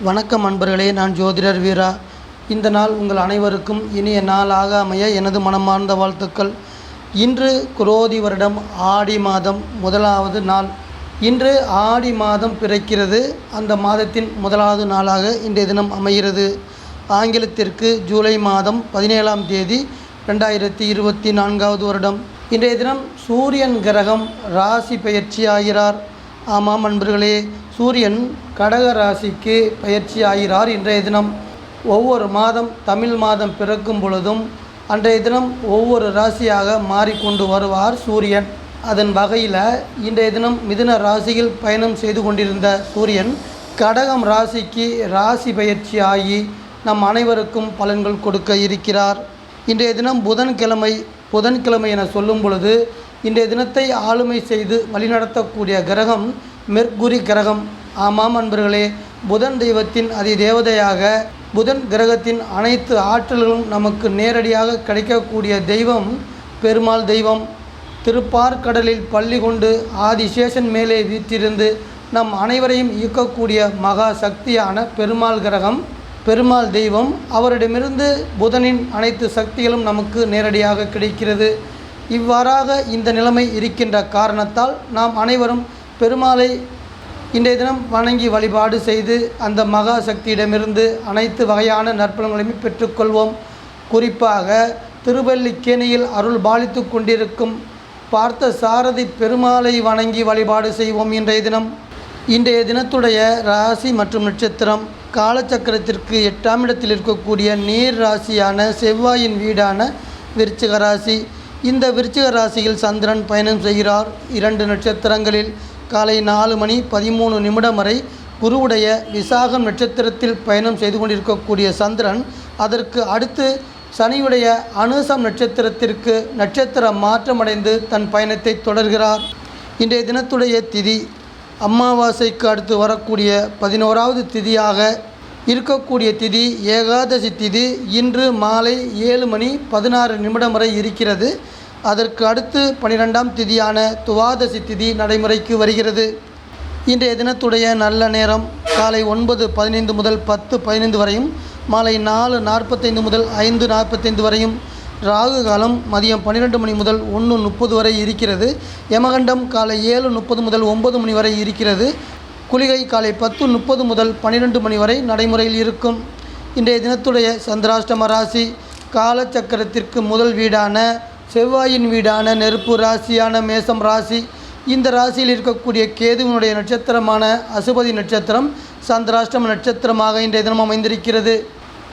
வணக்கம் அன்பர்களே, நான் ஜோதிடர் வீரா. இந்த நாள் உங்கள் அனைவருக்கும் இனிய நாளாக அமைய எனது மனமார்ந்த வாழ்த்துக்கள். இன்று குரோதி வருடம் ஆடி மாதம் 1வது நாள். இன்று ஆடி மாதம் பிறக்கிறது. அந்த மாதத்தின் 1வது நாளாக இன்றைய தினம் அமைகிறது. ஆங்கிலத்திற்கு ஜூலை மாதம் 17ஆம் தேதி 2024வது வருடம். இன்றைய தினம் சூரியன் கிரகம் ராசி பயிற்சி ஆகிறார். ஆமாம் அன்பர்களே, சூரியன் கடக ராசிக்கு பயிற்சி ஆகிறார். இன்றைய தினம் ஒவ்வொரு மாதம் தமிழ் மாதம் பிறக்கும் பொழுதும் அன்றைய தினம் ஒவ்வொரு ராசியாக மாறிக்கொண்டு வருவார் சூரியன். அதன் வகையில் இன்றைய தினம் மிதுன ராசியில் பயணம் செய்து கொண்டிருந்த சூரியன் கடகம் ராசிக்கு ராசி பயிற்சி ஆகி நம் அனைவருக்கும் பலன்கள் கொடுக்க இருக்கிறார். இன்றைய தினம் புதன்கிழமை என சொல்லும் பொழுது இன்றைய தினத்தை ஆளுமை செய்து வழிநடத்தக்கூடிய கிரகம் மெர்க்குரி கிரகம். ஆமாம் அன்பர்களே, புதன் தெய்வத்தின் அதிதேவதையாக புதன் கிரகத்தின் அனைத்து ஆற்றல்களும் நமக்கு நேரடியாக கிடைக்கக்கூடிய தெய்வம் பெருமாள் தெய்வம். திருப்பார்கடலில் பள்ளி கொண்டு ஆதிசேஷன் மேலே வீற்றிருந்து நம் அனைவரையும் இயக்கக்கூடிய மகா சக்தியான பெருமாள் கிரகம் பெருமாள் தெய்வம். அவரிடமிருந்து புதனின் அனைத்து சக்திகளும் நமக்கு நேரடியாக கிடைக்கிறது. இவ்வாறாக இந்த நிலைமை இருக்கின்ற காரணத்தால் நாம் அனைவரும் பெருமாளை இன்றைய தினம் வணங்கி வழிபாடு செய்து அந்த மகா சக்தியிடமிருந்து அனைத்து வகையான நற்பலன்களையும் பெற்றுக்கொள்வோம். குறிப்பாக திருவல்லிக்கேணியில் அருள் பாலித்து கொண்டிருக்கும் பார்த்த சாரதி பெருமாளை வணங்கி வழிபாடு செய்வோம். இன்றைய தினத்துடைய ராசி மற்றும் நட்சத்திரம் காலச்சக்கரத்திற்கு 8ஆம் இடத்தில் இருக்கக்கூடிய நீர் ராசியான செவ்வாயின் வீடான விருச்சிக ராசி. இந்த விருச்சிக ராசியில் சந்திரன் பயணம் செய்கிறார். 2 நட்சத்திரங்களில் காலை 4:13 வரை குருவுடைய விசாகம் நட்சத்திரத்தில் பயணம் செய்து கொண்டிருக்கக்கூடிய சந்திரன் அதற்கு அடுத்து சனியுடைய அனுசம் நட்சத்திரத்திற்கு நட்சத்திர மாற்றமடைந்து தன் பயணத்தை தொடர்கிறார். இன்றைய தினத்துடைய திதி அமாவாசைக்கு அடுத்து வரக்கூடிய 11வது திதியாக இருக்கக்கூடிய திதி ஏகாதசி திதி. இன்று மாலை 7:16 வரை இருக்கிறது. அதற்கு அடுத்து 12ஆம் திதியான துவாதசி திதி நடைமுறைக்கு வருகிறது. இன்றைய தினத்துடைய நல்ல நேரம் காலை 9:15 முதல் 10:15 வரையும், மாலை 4:45 முதல் 5:45 வரையும், ராகு காலம் மதியம் 12 மணி முதல் 1:30 வரை இருக்கிறது. யமகண்டம் காலை 7:30 முதல் 9 மணி வரை இருக்கிறது. குளிகை காலை 10:30 முதல் 12 மணி வரை நடைமுறையில் இருக்கும். இன்றைய தினத்துடைய சந்திராஷ்டம ராசி காலச்சக்கரத்திற்கு முதல் வீடான செவ்வாயின் வீடான நெருப்பு ராசியான மேசம் ராசி. இந்த ராசியில் இருக்கக்கூடிய கேதுவினுடைய நட்சத்திரமான அசுபதி நட்சத்திரம் சந்திராஷ்டம நட்சத்திரமாக இன்றைய தினம் அமைந்திருக்கிறது.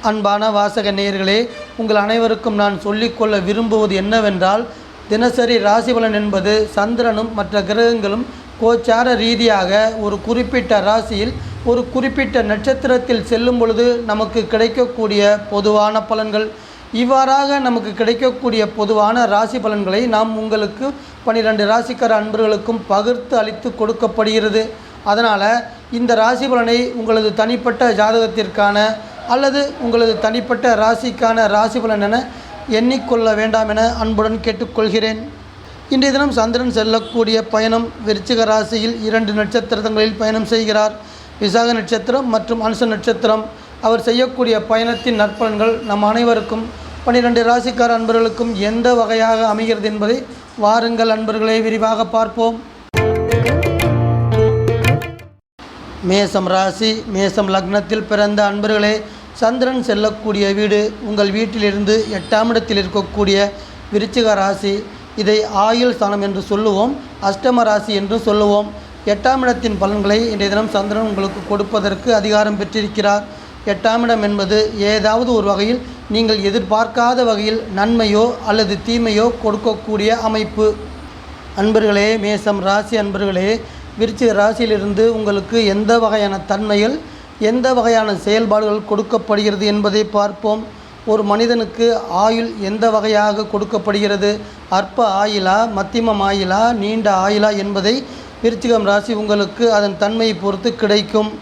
அன்பான வாசக நேயர்களே, உங்கள் அனைவருக்கும் நான் சொல்லிக்கொள்ள விரும்புவது என்னவென்றால், தினசரி ராசி பலன் என்பது சந்திரனும் மற்ற கிரகங்களும் கோச்சார ரீதியாக ஒரு குறிப்பிட்ட ராசியில் ஒரு குறிப்பிட்ட நட்சத்திரத்தில் செல்லும் பொழுது நமக்கு கிடைக்கக்கூடிய பொதுவான பலன்கள். இவ்வாறாக நமக்கு கிடைக்கக்கூடிய பொதுவான ராசி பலன்களை நாம் உங்களுக்கு 12 ராசிக்கார அன்பர்களுக்கும் பகிர்ந்து அளித்து கொடுக்கப்படுகிறது. அதனால் இந்த ராசி பலனை உங்களது தனிப்பட்ட ஜாதகத்திற்கான அல்லது உங்களது தனிப்பட்ட ராசிக்கான ராசி பலன் என எண்ணிக்கொள்ள வேண்டாம் என அன்புடன் கேட்டுக்கொள்கிறேன். இன்றைய தினம் சந்திரன் செல்லக்கூடிய பயணம் விருச்சிக ராசியில் 2 நட்சத்திரங்களில் பயணம் செய்கிறார். விசாக நட்சத்திரம் மற்றும் அனுச நட்சத்திரம். அவர் செய்யக்கூடிய பயணத்தின் நற்பலன்கள் நம் அனைவருக்கும் 12 ராசிக்கார அன்பர்களுக்கும் எந்த வகையாக அமைகிறது என்பதை வாருங்கள் அன்பர்களே விரிவாக பார்ப்போம். மேசம் ராசி மேசம் லக்னத்தில் பிறந்த அன்பர்களே, சந்திரன் செல்லக்கூடிய வீடு உங்கள் வீட்டிலிருந்து 8ஆம் இடத்தில் இருக்கக்கூடிய விருச்சிக ராசி. இதை ஆயுள் ஸ்தானம் என்று சொல்லுவோம், அஷ்டம ராசி என்று சொல்லுவோம். 8ஆம் இடத்தின் பலன்களை இன்றைய தினம் சந்திரன் உங்களுக்கு கொடுப்பதற்கு அதிகாரம் பெற்றிருக்கிறார். 8ஆம் இடம் என்பது ஏதாவது ஒரு வகையில் நீங்கள் எதிர்பார்க்காத வகையில் நன்மையோ அல்லது தீமையோ கொடுக்கக்கூடிய அமைப்பு. அன்பர்களே, மேசம் ராசி அன்பர்களே, விருச்சிக ராசியிலிருந்து உங்களுக்கு எந்த வகையான தன்மைகள் எந்த வகையான செயல்பாடுகள் கொடுக்கப்படுகிறது என்பதை பார்ப்போம். ஒரு மனிதனுக்கு ஆயுள் எந்த வகையாக கொடுக்கப்படுகிறது, அற்ப ஆயுளா, மத்தியமம் ஆயுளா, நீண்ட ஆயுளா என்பதை விருச்சிகம் ராசி உங்களுக்கு அதன் தன்மையை பொறுத்து கிடைக்கும்.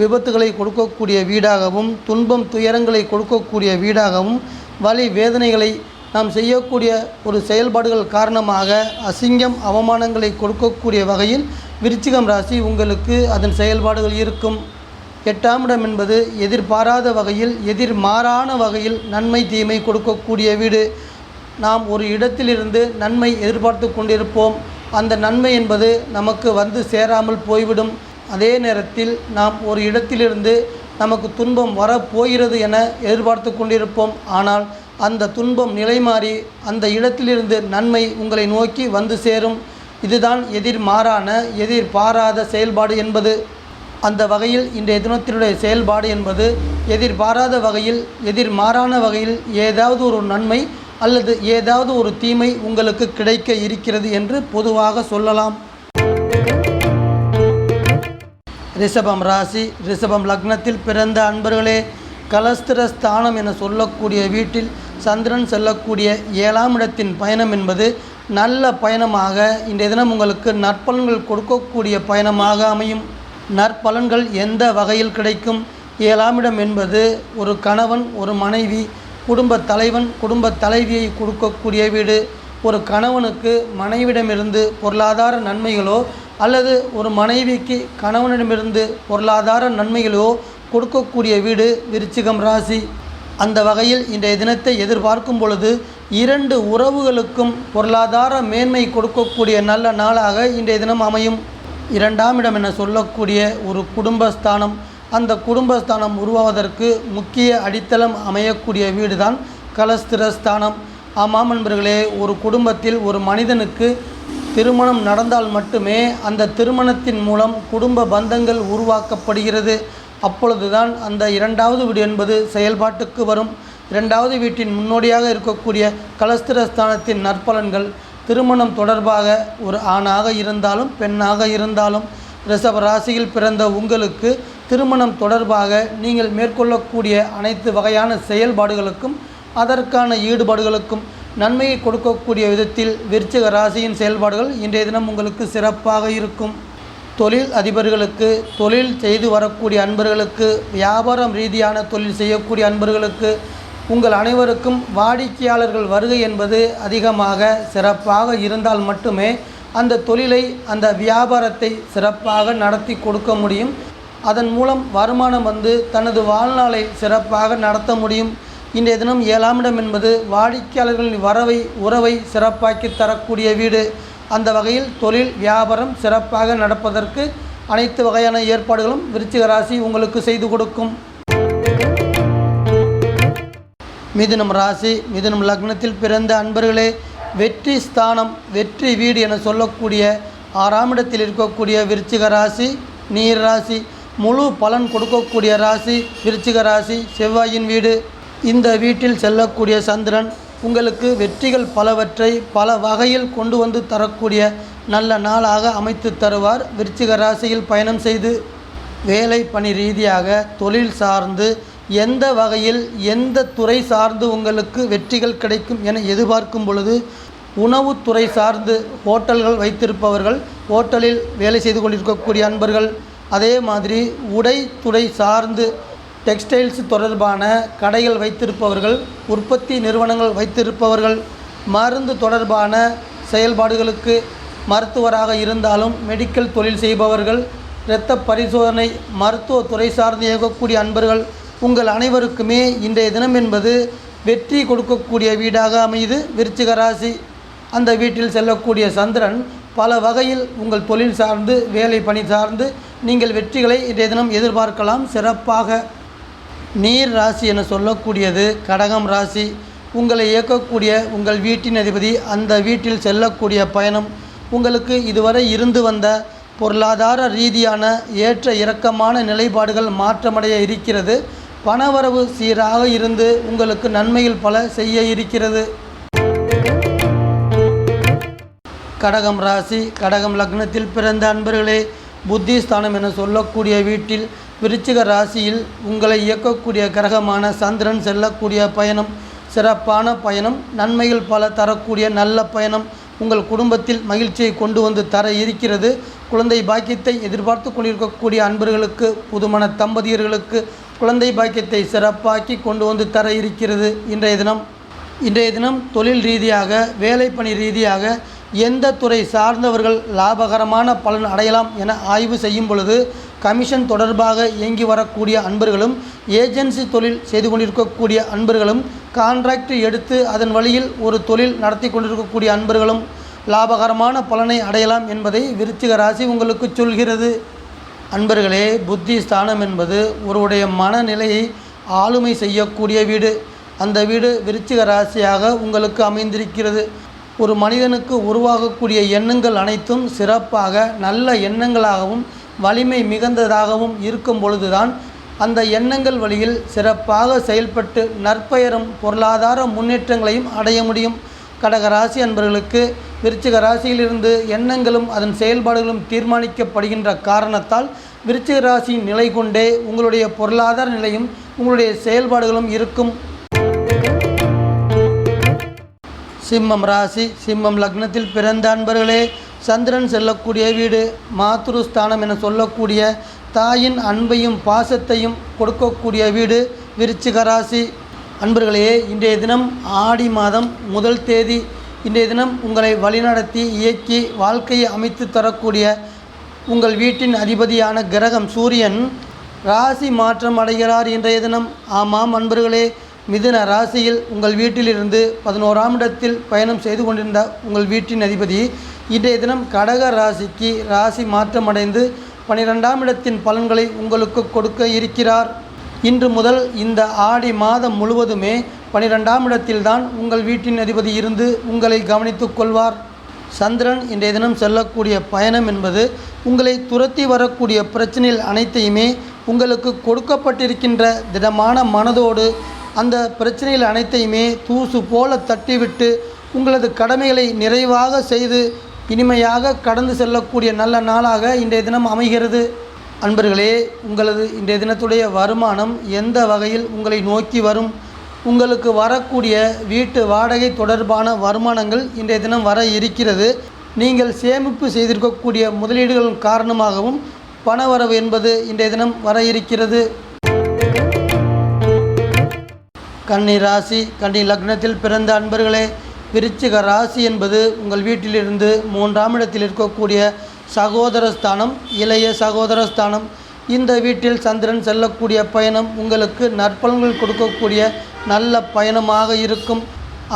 விபத்துகளை கொடுக்கக்கூடிய வீடாகவும், துன்பம் துயரங்களை கொடுக்கக்கூடிய வீடாகவும், வலி வேதனைகளை நாம் செய்யக்கூடிய ஒரு செயல்பாடுகள் காரணமாக அசிங்கம் அவமானங்களை கொடுக்கக்கூடிய வகையில் விருச்சிகம் ராசி உங்களுக்கு அதன் செயல்பாடுகள் இருக்கும். 8ஆம் இடம் என்பது எதிர்பாராத வகையில் எதிர்மாறான வகையில் நன்மை தீமை கொடுக்கக்கூடிய வீடு. நாம் ஒரு இடத்திலிருந்து நன்மை எதிர்பார்த்து கொண்டிருப்போம். அந்த நன்மை என்பது நமக்கு வந்து சேராமல் போய்விடும். அதே நேரத்தில் நாம் ஒரு இடத்திலிருந்து நமக்கு துன்பம் வரப்போகிறது என எதிர்பார்த்து கொண்டிருப்போம். ஆனால் அந்த துன்பம் நிலை மாறி அந்த இடத்திலிருந்து நன்மை உங்களை நோக்கி வந்து சேரும். இதுதான் எதிர்மாறான எதிர்பாராத செயல்பாடு என்பது. அந்த வகையில் இன்றைய தினத்தினுடைய செயல்பாடு என்பது எதிர்பாராத வகையில் எதிர்மாறான வகையில் ஏதாவது ஒரு நன்மை அல்லது ஏதாவது ஒரு தீமை உங்களுக்கு கிடைக்க இருக்கிறது என்று பொதுவாக சொல்லலாம். ரிஷபம் ராசி, ரிஷபம் லக்னத்தில் பிறந்த அன்பர்களே, கலஸ்திரஸ்தானம் என சொல்லக்கூடிய வீட்டில் சந்திரன் செல்லக்கூடிய 7ஆம் இடத்தின் பயணம் என்பது நல்ல பயணமாக இன்றைய தினம் உங்களுக்கு நற்பலன்கள் கொடுக்கக்கூடிய பயணமாக அமையும். நற்பலன்கள் எந்த வகையில் கிடைக்கும்? 7ஆம் இடம் என்பது ஒரு கணவன் ஒரு மனைவி குடும்ப தலைவன் குடும்ப தலைவியை கொடுக்கக்கூடிய வீடு. ஒரு கணவனுக்கு மனைவிடமிருந்து பொருளாதார நன்மைகளோ அல்லது ஒரு மனைவிக்கு கணவனிடமிருந்து பொருளாதார நன்மைகளோ கொடுக்கக்கூடிய வீடு விருச்சிகம் ராசி. அந்த வகையில் இன்றைய தினத்தை எதிர்பார்க்கும் பொழுது 2 உறவுகளுக்கும் பொருளாதார மேன்மை கொடுக்கக்கூடிய நல்ல நாளாக இன்றைய தினம் அமையும். 2ஆம் இடம் என சொல்லக்கூடிய ஒரு குடும்பஸ்தானம். அந்த குடும்பஸ்தானம் உருவாவதற்கு முக்கிய அடித்தளம் அமையக்கூடிய வீடு தான் கலஸ்திரஸ்தானம். ஆமாம் நண்பர்களே, ஒரு குடும்பத்தில் ஒரு மனிதனுக்கு திருமணம் நடந்தால் மட்டுமே அந்த திருமணத்தின் மூலம் குடும்ப பந்தங்கள் உருவாக்கப்படுகிறது. அப்பொழுதுதான் அந்த 2வது வீடு என்பது செயல்பாட்டுக்கு வரும். 2வது வீட்டின் முன்னோடியாக இருக்கக்கூடிய கலஸ்திரஸ்தானத்தின் நற்பலன்கள் திருமணம் தொடர்பாக ஒரு ஆணாக இருந்தாலும் பெண்ணாக இருந்தாலும் ரிஷப ராசியில் பிறந்த உங்களுக்கு திருமணம் தொடர்பாக நீங்கள் மேற்கொள்ளக்கூடிய அனைத்து வகையான செயல்பாடுகளுக்கும் அதற்கான ஈடுபாடுகளுக்கும் நன்மையை கொடுக்கக்கூடிய விதத்தில் விருச்சிக ராசியின் செயல்பாடுகள் இன்றைய தினம் உங்களுக்கு சிறப்பாக இருக்கும். தொழில் அதிபர்களுக்கு, தொழில் செய்து வரக்கூடிய அன்பர்களுக்கு, வியாபாரம் ரீதியான தொழில் செய்யக்கூடிய அன்பர்களுக்கு, உங்கள் அனைவருக்கும் வாடிக்கையாளர்கள் வருகை என்பது அதிகமாக சிறப்பாக இருந்தால் மட்டுமே அந்த தொழிலை அந்த வியாபாரத்தை சிறப்பாக நடத்தி கொடுக்க முடியும். அதன் மூலம் வருமானம் வந்து தனது வாழ்நாளை சிறப்பாக நடத்த முடியும். இன்றைய தினம் 7ஆம் இடம் என்பது வாடிக்கையாளர்களின் உறவை சிறப்பாக்கி தரக்கூடிய வீடு. அந்த வகையில் தொழில் வியாபாரம் சிறப்பாக நடப்பதற்கு அனைத்து வகையான ஏற்பாடுகளும் விருச்சிக ராசி உங்களுக்கு செய்து கொடுக்கும். மிதுனம் ராசி, மிதுனம் லக்னத்தில் பிறந்த அன்பர்களே, வெற்றி ஸ்தானம் வெற்றி வீடு என சொல்லக்கூடிய 6ஆம் இடத்தில் இருக்கக்கூடிய விருச்சிக ராசி நீர் ராசி. முழு பலன் கொடுக்கக்கூடிய ராசி விருச்சிக ராசி, செவ்வாயின் வீடு. இந்த வீட்டில் செல்லக்கூடிய சந்திரன் உங்களுக்கு வெற்றிகள் பலவற்றை பல வகையில் கொண்டு வந்து தரக்கூடிய நல்ல நாளாக அமைத்து தருவார். விருச்சிக ராசியில் பயணம் செய்து வேலை பணி ரீதியாக தொழில் சார்ந்து எந்த வகையில் எந்த துறை சார்ந்து உங்களுக்கு வெற்றிகள் கிடைக்கும் என எதிர்பார்க்கும் பொழுது உணவுத்துறை சார்ந்து ஹோட்டல்கள் வைத்திருப்பவர்கள், ஹோட்டலில் வேலை செய்து கொண்டிருக்கக்கூடிய அன்பர்கள், அதே மாதிரி உடைத்துறை சார்ந்து டெக்ஸ்டைல்ஸ் தொடர்பான கடைகள் வைத்திருப்பவர்கள், உற்பத்தி நிறுவனங்கள் வைத்திருப்பவர்கள், மருந்து தொடர்பான செயல்பாடுகளுக்கு மருத்துவராக இருந்தாலும் மெடிக்கல் தொழில் செய்பவர்கள், இரத்த பரிசோதனை மருத்துவத்துறை சார்ந்து இயங்கக்கூடிய அன்பர்கள், உங்கள் அனைவருக்குமே இன்றைய தினம் என்பது வெற்றி கொடுக்கக்கூடிய வீடாக அமைது விருச்சிக ராசி. அந்த வீட்டில் செல்லக்கூடிய சந்திரன் பல வகையில் உங்கள் தொழில் சார்ந்து வேலை பணி சார்ந்து நீங்கள் வெற்றிகளை இன்றைய தினம் எதிர்பார்க்கலாம். சிறப்பாக நீர் ராசி என சொல்லக்கூடியது கடகம் ராசி. உங்களை இயக்கக்கூடிய உங்கள் வீட்டின் அதிபதி அந்த வீட்டில் செல்லக்கூடிய பயணம் உங்களுக்கு இதுவரை இருந்து வந்த பொருளாதார ரீதியான ஏற்ற இறக்கமான நிலைப்பாடுகள் மாற்றமடைய இருக்கிறது. பணவரவு சீராக இருந்து உங்களுக்கு நன்மைகள் பல செய்ய இருக்கிறது. கடகம் ராசி, கடகம் லக்னத்தில் பிறந்த அன்பர்களே, புத்திஸ்தானம் என சொல்லக்கூடிய வீட்டில் விருச்சிக ராசியில் உங்களை இயக்கக்கூடிய கிரகமான சந்திரன் செல்லக்கூடிய பயணம் சிறப்பான பயணம், நன்மைகள் பல தரக்கூடிய நல்ல பயணம், உங்கள் குடும்பத்தில் மகிழ்ச்சியை கொண்டு வந்து தர இருக்கிறது. குழந்தை பாக்கியத்தை எதிர்பார்த்து கொண்டிருக்கக்கூடிய அன்பர்களுக்கு, புதுமண தம்பதியர்களுக்கு குழந்தை பாக்கியத்தை சிறப்பாக்கி கொண்டு வந்து தர இருக்கிறது. இன்றைய தினம் தொழில் ரீதியாக வேலை பணி ரீதியாக எந்த துறை சார்ந்தவர்கள் லாபகரமான பலன் அடையலாம் என ஆய்வு செய்யும் பொழுது கமிஷன் தொடர்பாக இயங்கி வரக்கூடிய அன்பர்களும், ஏஜென்சி தொழில் செய்து கொண்டிருக்கக்கூடிய அன்பர்களும், கான்ட்ராக்ட் எடுத்து அதன் வழியில் ஒரு தொழில் நடத்தி கொண்டிருக்கக்கூடிய அன்பர்களும் லாபகரமான பலனை அடையலாம் என்பதை விருச்சிக ராசி உங்களுக்கு சொல்கிறது. அன்பர்களே, புத்தி ஸ்தானம் என்பது ஒருவருடைய மனநிலையை ஆளுமை செய்யக்கூடிய வீடு. அந்த வீடு விருச்சிக ராசியாக உங்களுக்கு அமைந்திருக்கிறது. ஒரு மனிதனுக்கு உருவாகக்கூடிய எண்ணங்கள் அனைத்தும் சிறப்பாக நல்ல எண்ணங்களாகவும் வலிமை மிகுந்ததாகவும் இருக்கும் பொழுதுதான் அந்த எண்ணங்கள் வழியில் சிறப்பாக செயல்பட்டு நற்பெயரும் பொருளாதார முன்னேற்றங்களையும் அடைய முடியும். கடகராசி அன்பர்களுக்கு விருச்சிக ராசியிலிருந்து எண்ணங்களும் அதன் செயல்பாடுகளும் தீர்மானிக்கப்படுகின்ற காரணத்தால் விருச்சிக ராசியின் நிலை கொண்டே உங்களுடைய பொருளாதார நிலையும் உங்களுடைய செயல்பாடுகளும் இருக்கும். சிம்மம் ராசி, சிம்மம் லக்னத்தில் பிறந்த அன்பர்களே, சந்திரன் செல்லக்கூடிய வீடு மாத்ருஸ்தானம் என சொல்லக்கூடிய தாயின் அன்பையும் பாசத்தையும் கொடுக்கக்கூடிய வீடு விருச்சிக ராசி. அன்பர்களே, இன்றைய தினம் ஆடி மாதம் 1 தேதி. இன்றைய தினம் உங்களை வழிநடத்தி இயக்கி வாழ்க்கையை அமைத்து தரக்கூடிய உங்கள் வீட்டின் அதிபதியான கிரகம் சூரியன் ராசி மாற்றம் அடைகிறார் இன்றைய தினம். ஆமாம் அன்பர்களே, மிதுன ராசியில் உங்கள் வீட்டிலிருந்து 11ஆம் இடத்தில் பயணம் செய்து கொண்டிருந்த உங்கள் வீட்டின் அதிபதி இன்றைய தினம் கடக ராசிக்கு ராசி மாற்றம் அடைந்து 12ஆம் இடத்தின் பலன்களை உங்களுக்கு கொடுக்க இருக்கிறார். இன்று முதல் இந்த ஆடி மாதம் முழுவதுமே 12ஆம் இடத்தில்தான் உங்கள் வீட்டின் அதிபதி இருந்து உங்களை கவனித்துக் கொள்வார். சந்திரன் இன்றைய தினம் செல்லக்கூடிய பயணம் என்பது உங்களை துரத்தி வரக்கூடிய பிரச்சனைகள் அனைத்தையுமே உங்களுக்கு கொடுக்கப்பட்டிருக்கின்ற திடமான மனதோடு அந்த பிரச்சனைகள் அனைத்தையுமே தூசு போல தட்டிவிட்டு உங்களது கடமைகளை நிறைவாக செய்து இனிமையாக கடந்து செல்லக்கூடிய நல்ல நாளாக இன்றைய தினம் அமைகிறது. அன்பர்களே, உங்களது இன்றைய தினத்துடைய வருமானம் எந்த வகையில் உங்களை நோக்கி வரும்? உங்களுக்கு வரக்கூடிய வீட்டு வாடகை தொடர்பான வருமானங்கள் இன்றைய தினம் வர இருக்கிறது. நீங்கள் சேமிப்பு செய்திருக்கக்கூடிய முதலீடுகளின் காரணமாகவும் பணவரவு என்பது இன்றைய தினம் வர இருக்கிறது. கன்னி ராசி, கன்னி லக்னத்தில் பிறந்த அன்பர்களே, விருச்சிக ராசி என்பது உங்கள் வீட்டிலிருந்து 3ஆம் இடத்தில் இருக்கக்கூடிய சகோதரஸ்தானம், இளைய சகோதரஸ்தானம். இந்த வீட்டில் சந்திரன் செல்லக்கூடிய பயணம் உங்களுக்கு நற்பலன்கள் கொடுக்கக்கூடிய நல்ல பயணமாக இருக்கும்.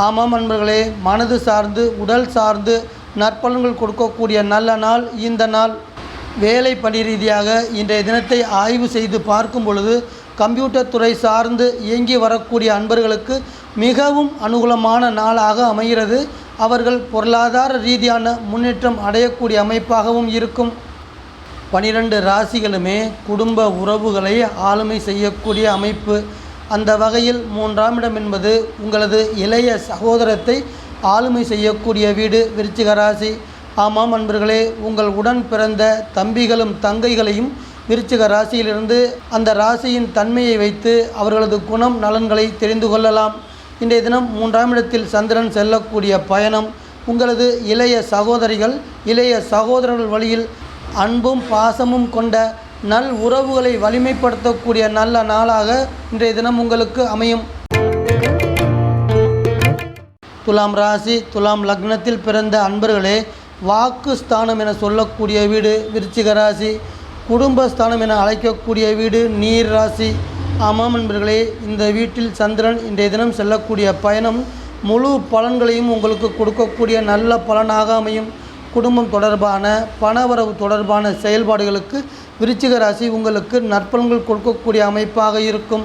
ஆமாம் அன்பர்களே, மனது சார்ந்து உடல் சார்ந்து நற்பலன்கள் கொடுக்கக்கூடிய நல்ல நாள் இந்த நாள். வேலை பணி ரீதியாக இன்றைய தினத்தை ஆய்வு செய்து பார்க்கும் பொழுது கம்ப்யூட்டர் துறை சார்ந்து இயங்கி வரக்கூடிய அன்பர்களுக்கு மிகவும் அனுகூலமான நாளாக அமைகிறது. அவர்கள் பொருளாதார ரீதியான முன்னேற்றம் அடையக்கூடிய அமைப்பாகவும் இருக்கும். 12 ராசிகளுமே குடும்ப உறவுகளை ஆளுமை செய்யக்கூடிய அமைப்பு. அந்த வகையில் 3ஆம் இடம் என்பது உங்களது இளைய சகோதரத்தை ஆளுமை செய்யக்கூடிய வீடு விருச்சிக ராசி. ஆமாம் அன்பர்களே, உங்கள் உடன் பிறந்த தம்பிகளும் தங்கைகளையும் விருச்சிக ராசியிலிருந்து அந்த ராசியின் தன்மையை வைத்து அவர்களது குணம் நலன்களை தெரிந்து கொள்ளலாம். இன்றைய தினம் 3ஆம் இடத்தில் சந்திரன் செல்லக்கூடிய பயணம் உங்களது இளைய சகோதரிகள், இளைய சகோதரர்கள் வழியில் அன்பும் பாசமும் கொண்ட நல் உறவுகளை வலிமைப்படுத்தக்கூடிய நல்ல நாளாக இன்றைய தினம் உங்களுக்கு அமையும். துலாம் ராசி, துலாம் லக்னத்தில் பிறந்த அன்பர்களே, வாக்கு ஸ்தானம் என சொல்லக்கூடிய வீடு விருச்சிக ராசி. குடும்பஸ்தானம் என அழைக்கக்கூடிய வீடு நீர் ராசி. ஆமாம் நண்பர்களே, இந்த வீட்டில் சந்திரன் இன்றைய தினம் செல்லக்கூடிய பயணம் முழு பலன்களையும் உங்களுக்கு கொடுக்கக்கூடிய நல்ல பலனாக அமையும். குடும்பம் தொடர்பான பணவரவு தொடர்பான செயல்பாடுகளுக்கு விருச்சிக ராசி உங்களுக்கு நற்பலன்கள் கொடுக்கக்கூடிய அமைப்பாக இருக்கும்.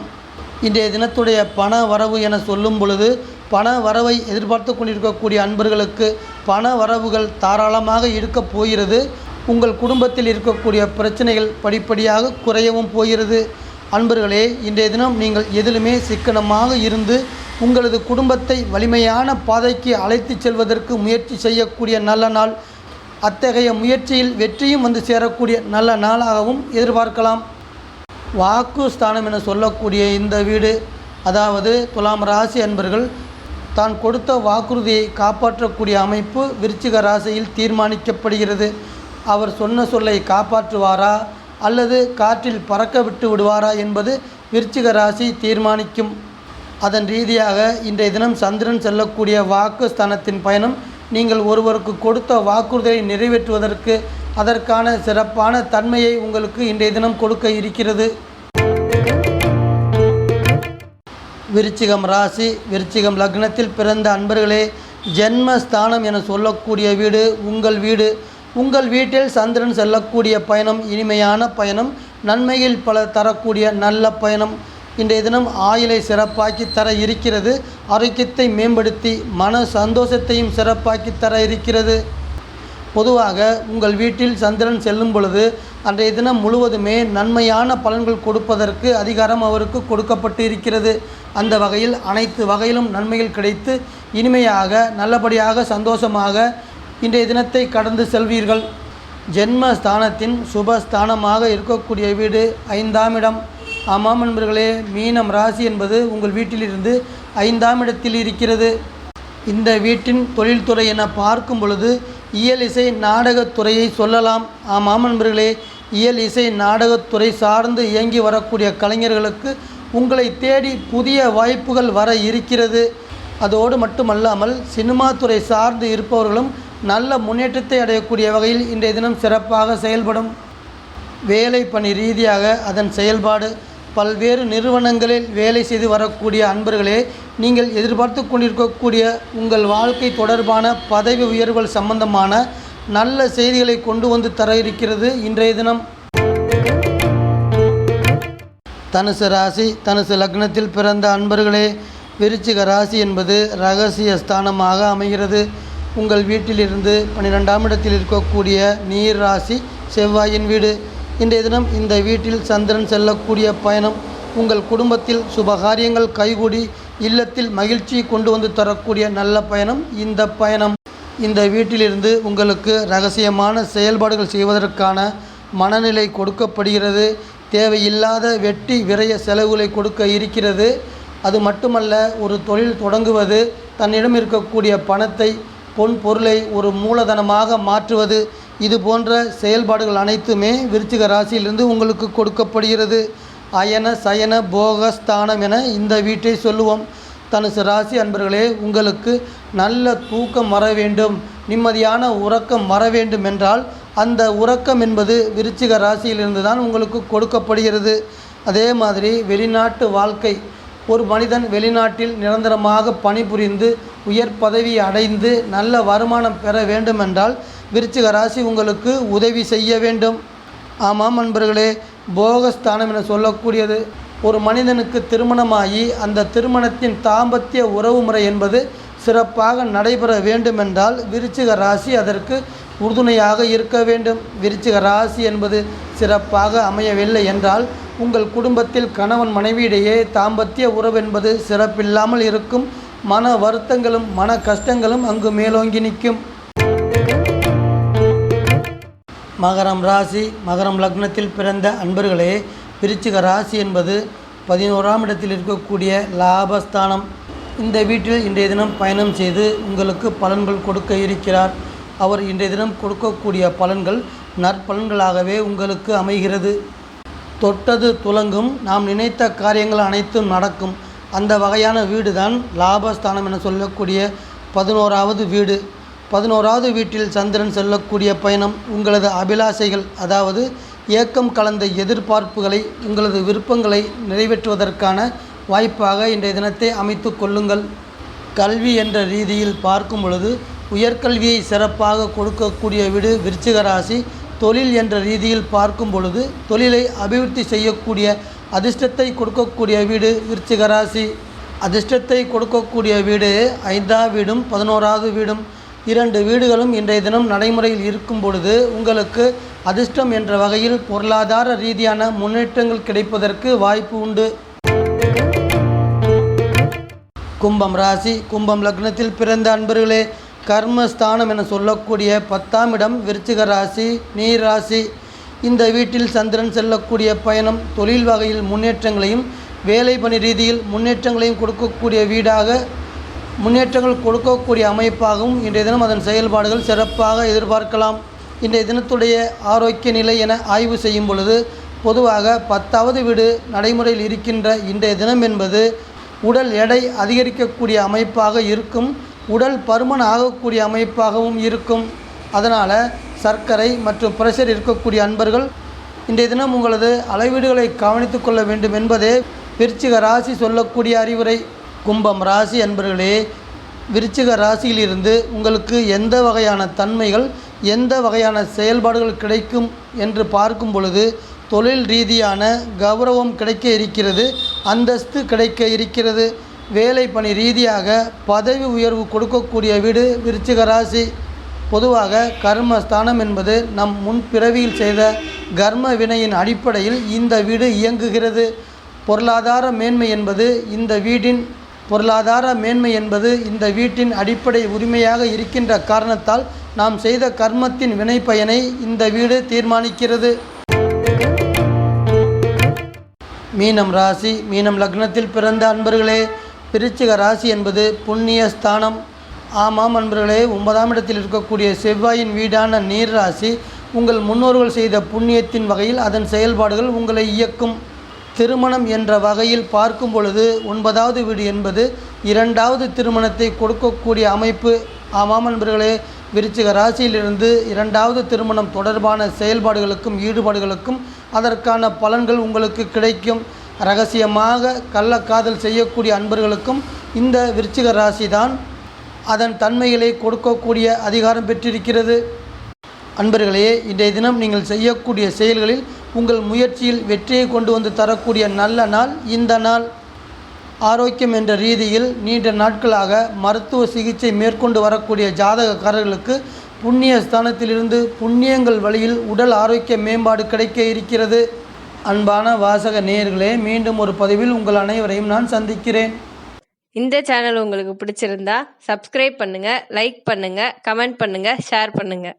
இன்றைய தினத்துடைய பண வரவு என சொல்லும் பொழுது பண வரவை எதிர்பார்த்து கொண்டிருக்கக்கூடிய அன்பர்களுக்கு பண வரவுகள் தாராளமாக இருக்கப் போகிறது. உங்கள் குடும்பத்தில் இருக்கக்கூடிய பிரச்சனைகள் படிப்படியாக குறையவும் போகிறது. அன்பர்களே, இன்றைய தினம் நீங்கள் எதிலுமே சிக்கனமாக இருந்து உங்களது குடும்பத்தை வலிமையான பாதைக்கு அழைத்து செல்வதற்கு முயற்சி செய்யக்கூடிய நல்ல நாள். அத்தகைய முயற்சியில் வெற்றியும் வந்து சேரக்கூடிய நல்ல நாளாகவும் எதிர்பார்க்கலாம். வாக்கு ஸ்தானம் என சொல்லக்கூடிய இந்த வீடு, அதாவது துலாம் ராசி அன்பர்கள் தான் கொடுத்த வாக்குறுதியை காப்பாற்றக்கூடிய அமைப்பு விருச்சிக ராசியில் தீர்மானிக்கப்படுகிறது. அவர் சொன்ன சொல்லை காப்பாற்றுவாரா அல்லது காற்றில் பறக்க விட்டு விடுவாரா என்பது விருச்சிக ராசி தீர்மானிக்கும். அதன் ரீதியாக இன்றைய தினம் சந்திரன் செல்லக்கூடிய வாக்கு ஸ்தானத்தின் பயணம் நீங்கள் ஒருவருக்கு கொடுத்த வாக்குறுதியை நிறைவேற்றுவதற்கு அதற்கான சிறப்பான தன்மையை உங்களுக்கு இன்றைய தினம் கொடுக்க இருக்கிறது. விருச்சிகம் ராசி, விருச்சிகம் லக்னத்தில் பிறந்த அன்பர்களே, ஜென்மஸ்தானம் என சொல்லக்கூடிய வீடு உங்கள் வீடு. உங்கள் வீட்டில் சந்திரன் செல்லக்கூடிய பயணம் இனிமையான பயணம், நன்மையில் பல தரக்கூடிய நல்ல பயணம். இன்றைய தினம் ஆயுளை சிறப்பாக்கி தர இருக்கிறது. ஆரோக்கியத்தை மேம்படுத்தி மன சந்தோஷத்தையும் சிறப்பாக்கி தர இருக்கிறது. பொதுவாக உங்கள் வீட்டில் சந்திரன் செல்லும் பொழுது அன்றைய தினம் முழுவதுமே நன்மையான பலன்கள் கொடுப்பதற்கு அதிகாரம் அவருக்கு கொடுக்கப்பட்டு இருக்கிறது. அந்த வகையில் அனைத்து வகையிலும் நன்மைகள் கிடைத்து இனிமையாக நல்லபடியாக சந்தோஷமாக இன்றைய தினத்தை கடந்து செல்வீர்கள். ஜென்மஸ்தானத்தின் சுபஸ்தானமாக இருக்கக்கூடிய வீடு 5ஆம் இடம். ஆமாம் நண்பர்களே, மீனம் ராசி என்பது உங்கள் வீட்டிலிருந்து 5ஆம் இடத்தில் இருக்கிறது. இந்த வீட்டின் தொழில்துறை என பார்க்கும் பொழுது இயல் இசை நாடகத்துறையை சொல்லலாம். ஆமாம் நண்பர்களே, இயல் இசை நாடகத்துறை சார்ந்து இயங்கி வரக்கூடிய கலைஞர்களுக்கு உங்களை தேடி புதிய வாய்ப்புகள் வர இருக்கிறது. அதோடு மட்டுமல்லாமல் சினிமா துறை சார்ந்து இருப்பவர்களும் நல்ல முன்னேற்றத்தை அடையக்கூடிய வகையில் இன்றைய தினம் சிறப்பாக செயல்படும். வேலை பணி ரீதியாக அதன் செயல்பாடு பல்வேறு நிறுவனங்களில் வேலை செய்து வரக்கூடிய அன்பர்களே, நீங்கள் எதிர்பார்த்து கொண்டிருக்கக்கூடிய உங்கள் வாழ்க்கை தொடர்பான பதவி உயர்வுகள் சம்பந்தமான நல்ல செய்திகளை கொண்டு வந்து தர இருக்கிறது இன்றைய தினம். தனுசு ராசி, தனுசு லக்னத்தில் பிறந்த அன்பர்களே, விருச்சிக ராசி என்பது இரகசிய ஸ்தானமாக அமைகிறது. உங்கள் வீட்டிலிருந்து 12ஆம் இடத்தில் இருக்கக்கூடிய நீர் ராசி செவ்வாயின் வீடு. இன்றைய தினம் இந்த வீட்டில் சந்திரன் செல்லக்கூடிய பயணம் உங்கள் குடும்பத்தில் சுபகாரியங்கள் கைகூடி இல்லத்தில் மகிழ்ச்சி கொண்டு வந்து தரக்கூடிய நல்ல பயணம். இந்த பயணம் இந்த வீட்டிலிருந்து உங்களுக்கு இரகசியமான செயல்பாடுகள் செய்வதற்கான மனநிலை கொடுக்கப்படுகிறது. தேவையில்லாத வெட்டி விரய செலவுகளை கொடுக்க இருக்கிறது. அது மட்டுமல்ல, ஒரு தொழில் தொடங்குவது, தன்னிடம் இருக்கக்கூடிய பணத்தை பொன் பொருளை ஒரு மூலதனமாக மாற்றுவது, இது போன்ற செயல்பாடுகள் அனைத்துமே விருச்சிக ராசியிலிருந்து உங்களுக்கு கொடுக்கப்படுகிறது. அயன சயன போகஸ்தானம் என இந்த வீட்டை சொல்லுவோம். தனுசு ராசி அன்பர்களே, உங்களுக்கு நல்ல தூக்கம் வர வேண்டும், நிம்மதியான உறக்கம் வர வேண்டும் என்றால் அந்த உறக்கம் என்பது விருச்சிக ராசியிலிருந்து தான் உங்களுக்கு கொடுக்கப்படுகிறது. அதே மாதிரி வெளிநாட்டு வாழ்க்கை, ஒரு மனிதன் வெளிநாட்டில் நிரந்தரமாக பணிபுரிந்து உயர் பதவி அடைந்து நல்ல வருமானம் பெற வேண்டுமென்றால் விருச்சிக ராசி உங்களுக்கு உதவி செய்ய வேண்டும். ஆமாம் நண்பர்களே, போகஸ்தானம் என சொல்லக்கூடியது ஒரு மனிதனுக்கு திருமணமாகி அந்த திருமணத்தின் தாம்பத்திய உறவு முறை என்பது சிறப்பாக நடைபெற வேண்டுமென்றால் விருச்சிக ராசி அதற்கு உறுதுணையாக இருக்க வேண்டும். விருச்சிக ராசி என்பது சிறப்பாக அமையவில்லை என்றால் உங்கள் குடும்பத்தில் கணவன் மனைவியிடையே தாம்பத்திய உறவு என்பது சிறப்பில்லாமல் இருக்கும். மன வருத்தங்களும் மன கஷ்டங்களும் அங்கு மேலோங்கி நிற்கும். மகரம் ராசி, மகரம் லக்னத்தில் பிறந்த அன்பர்களே, விருச்சிக ராசி என்பது 11ஆம் இடத்தில் இருக்கக்கூடிய லாபஸ்தானம். இந்த வீட்டில் இன்றைய தினம் பயணம் செய்து உங்களுக்கு பலன்கள் கொடுக்க இருக்கிறார். அவர் இன்றைய தினம் கொடுக்கக்கூடிய பலன்கள் நற்பலன்களாகவே உங்களுக்கு அமைகிறது. தொட்டது துலங்கும், நாம் நினைத்த காரியங்கள் அனைத்தும் நடக்கும். அந்த வகையான வீடு தான் லாபஸ்தானம் என சொல்லக்கூடிய 11ஆவது வீடு. 11ஆவது வீட்டில் சந்திரன் செல்லக்கூடிய பயணம் உங்களது அபிலாஷைகள், அதாவது ஏக்கம் கலந்த எதிர்பார்ப்புகளை, உங்களது விருப்பங்களை நிறைவேற்றுவதற்கான வாய்ப்பாக இன்றைய தினத்தை அமைத்து கொள்ளுங்கள். கல்வி என்ற ரீதியில் பார்க்கும் பொழுது உயர்கல்வியை சிறப்பாக கொடுக்கக்கூடிய வீடு விருச்சிக ராசி. தொழில் என்ற ரீதியில் பார்க்கும் பொழுது தொழிலை அபிவிருத்தி செய்யக்கூடிய அதிர்ஷ்டத்தை கொடுக்கக்கூடிய வீடு விருச்சிக ராசி. அதிர்ஷ்டத்தை கொடுக்கக்கூடிய வீடு 5ஆம் வீடும் 11ஆவது வீடும். 2 வீடுகளும் இன்றைய தினம் நடைமுறையில் இருக்கும் பொழுது உங்களுக்கு அதிர்ஷ்டம் என்ற வகையில் பொருளாதார ரீதியான முன்னேற்றங்கள் கிடைப்பதற்கு வாய்ப்பு உண்டு. கும்பம் ராசி, கும்பம் லக்னத்தில் பிறந்த அன்பர்களே, கர்மஸ்தானம் என சொல்லக்கூடிய 10ஆம் இடம் விருச்சிக ராசி, நீர் ராசி. இந்த வீட்டில் சந்திரன் செல்லக்கூடிய பயணம் தொழில் வகையில் முன்னேற்றங்களையும் வேலை பணி ரீதியில் முன்னேற்றங்களையும் கொடுக்கக்கூடிய வீடாக, முன்னேற்றங்கள் கொடுக்கக்கூடிய அமைப்பாகவும் இன்றைய தினம் அதன் செயல்பாடுகள் சிறப்பாக எதிர்பார்க்கலாம். இன்றைய தினத்துடைய ஆரோக்கிய நிலை என ஆய்வு செய்யும் பொழுது பொதுவாக 10ஆவது வீடு நடைமுறையில் இருக்கின்ற இன்றைய தினம் என்பது உடல் எடை அதிகரிக்கக்கூடிய அமைப்பாக இருக்கும். உடல் பருமன் ஆகக்கூடிய அமைப்பாகவும் இருக்கும். அதனால் சர்க்கரை மற்றும் பிரஷர் இருக்கக்கூடிய அன்பர்கள் இன்றைய தினம் உங்களது அளவீடுகளை கவனித்து கொள்ள வேண்டும் என்பதே விருச்சிக ராசி சொல்லக்கூடிய அறிவுரை. கும்பம் ராசி அன்பர்களே, விருச்சிக ராசியிலிருந்து உங்களுக்கு எந்த வகையான தன்மைகள், எந்த வகையான செயல்பாடுகள் கிடைக்கும் என்று பார்க்கும் பொழுது தொழில் ரீதியான கௌரவம் கிடைக்க இருக்கிறது, அந்தஸ்து கிடைக்க இருக்கிறது. வேலை பணி ரீதியாக பதவி உயர்வு கொடுக்கக்கூடிய வீடு விருச்சிக ராசி. பொதுவாக கர்மஸ்தானம் என்பது நம் முன்பிறவியில் செய்த கர்ம வினையின் அடிப்படையில் இந்த வீடு இயங்குகிறது. பொருளாதார மேன்மை என்பது இந்த வீட்டின் அடிப்படை உரிமையாக இருக்கின்ற காரணத்தால் நாம் செய்த கர்மத்தின் வினை பயனை இந்த வீடு தீர்மானிக்கிறது. மீனம் ராசி, மீனம் லக்னத்தில் பிறந்த அன்பர்களே, விருச்சிக ராசி என்பது புண்ணிய ஸ்தானம். ஆமாம் அன்பர்களே, 9ஆம் இடத்தில் இருக்கக்கூடிய செவ்வாயின் வீடான நீர் ராசி உங்கள் முன்னோர்கள் செய்த புண்ணியத்தின் வகையில் அதன் செயல்பாடுகள் உங்களை இயக்கும். திருமணம் என்ற வகையில் பார்க்கும் பொழுது 9வது வீடு என்பது 2வது திருமணத்தை கொடுக்கக்கூடிய அமைப்பு. ஆமாம் அன்பர்களே, விருச்சிக ராசியிலிருந்து 2வது திருமணம் தொடர்பான செயல்பாடுகளுக்கும் ஈடுபாடுகளுக்கும் அதற்கான பலன்கள் உங்களுக்கு கிடைக்கும். இரகசியமாக கள்ளக்காதல் செய்யக்கூடிய அன்பர்களுக்கும் இந்த விருச்சிக ராசி தான் அதன் தன்மைகளை கொடுக்கக்கூடிய அதிகாரம் பெற்றிருக்கிறது. அன்பர்களே, இன்றைய தினம் நீங்கள் செய்யக்கூடிய செயல்களில் உங்கள் முயற்சியில் வெற்றியை கொண்டு வந்து தரக்கூடிய நல்ல நாள் இந்த நாள். ஆரோக்கியம் என்ற ரீதியில் நீண்ட நாட்களாக மருத்துவ சிகிச்சை மேற்கொண்டு வரக்கூடிய ஜாதகக்காரர்களுக்கு புண்ணிய ஸ்தானத்திலிருந்து புண்ணியங்கள் வழியில் உடல் ஆரோக்கிய மேம்பாடு கிடைக்க இருக்கிறது. அன்பான வாசக நேயர்களே, மீண்டும் ஒரு பதிவில் உங்கள் அனைவரையும் நான் சந்திக்கிறேன். இந்த சேனல் உங்களுக்கு பிடிச்சிருந்தா சப்ஸ்கிரைப் பண்ணுங்க, லைக் பண்ணுங்க, கமெண்ட் பண்ணுங்க, ஷேர் பண்ணுங்க.